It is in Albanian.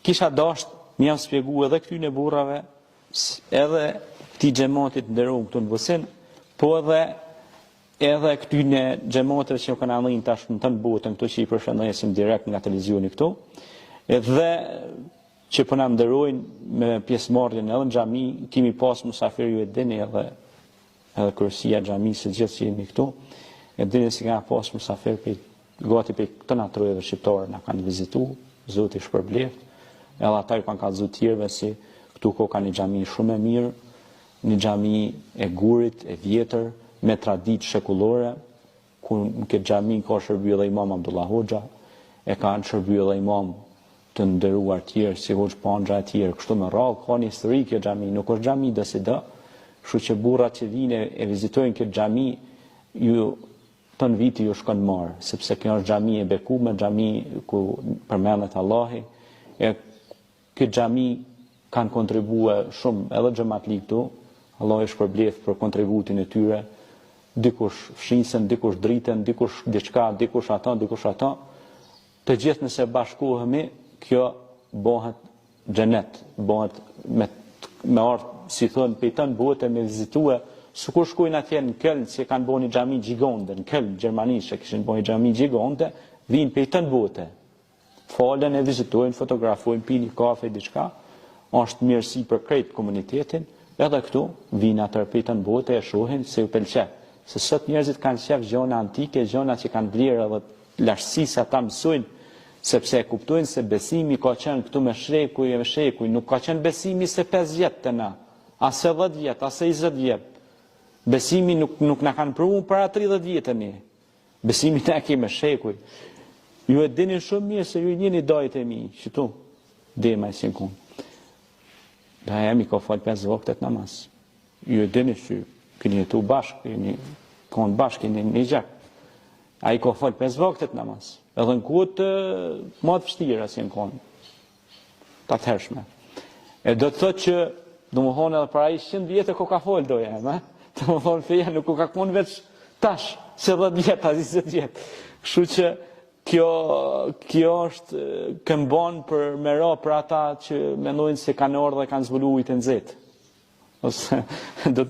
kisha dasht më jam shpjegu edhe këtyne burrave, edhe këtij xhamatit nderuar këtu në Vosin, po edhe këtyne xhamateve që kanë ardhur tash në të botën këtu që i përshëndesim direkt nga televizioni këtu, edhe që po na nderojnë me pjesëmarrjen edhe në xhami, kemi pas musafir ju e dini edhe kërësia xhamisë gjithë që jemi këtu, e dini si ka pas musafir gati për këtë natrojeve shqiptare na kanë vizitu, Zoti shpërbleft, edhe ata ju kanë kallëzu tjerëve si këtu ka një xhami shumë e mirë, një xhami e Gurit, e vjetër, me traditë shekullore, ku në këtë xhami ka shërbyer edhe Imam Abdullah Hoxha, e kanë shërbyer edhe imam të nderuar tjerë, si Hoxh Panxha e tjerë, kështu me radhë, ka një histori kjo xhami, nuk është xhami do si do, kështu që burrat që vinë e vizitojnë këtë xhami, ju ton viti ju shkon marë, sepse kjo është xhami e bekuar, xhami ku përmendet Allahi, e këtë xhami kanë kontribuar shumë edhe xhamatlik këtu, Allah e shpërbleft për kontributin e tyre, dikush fshinsen, dikush driten, dikush diçka, dikush ata, të gjithë nëse bashkohemi, kjo bëhet xhenet, bëhet me ardh, si thonë, pejton bote me vizitue, sikur shkojnë atje në Köln, si kanë bërë një xhami gjigonte në Köln, Gjermanisht, kishin bërë një xhami gjigonte, vinë pejton bote. Falen e vizitojnë, fotografojnë, pini kafe, diçka, është mirësi për krejt komunitetin, edhe këtu vinë atër pejton bote e shohin se ju pëlqen. Se sot njerëzit kanë qef gjona antike, gjona që kanë vlerë edhe lashësi se ata mësojnë, sepse e kuptojnë se besimi ka qenë këtu me shekuj, nuk ka qenë besimi se 5 vjetë të na, ase 10 vjetë, ase 20 vjetë. Besimi nuk na kanë prunë para 30 vjetëni. Besimi ne kemi shekuj. Ju e dini shumë mirë se ju njeni dajt e mi, që tu, dema e si në kunë. Da jemi ka falë 5 vaktet namaz. Ju e dini që këni jetu bashkë, konë bashkë, një gjak. A i ka falë 5 vaktet namaz. Edhe në kutë ma të fështira si në konë. Ta të hershme. E do të thot që, do më thonë edhe para i 100 vjetë ko ka falë doja, do më thonë feja nuk ka konë veç tash, se 10 vjetë, 20 vjetë. Kështu që kjo është këmbon për mera për ata që mendojnë se kanë orë dhe kanë zbulu ujtë në zetë. Ose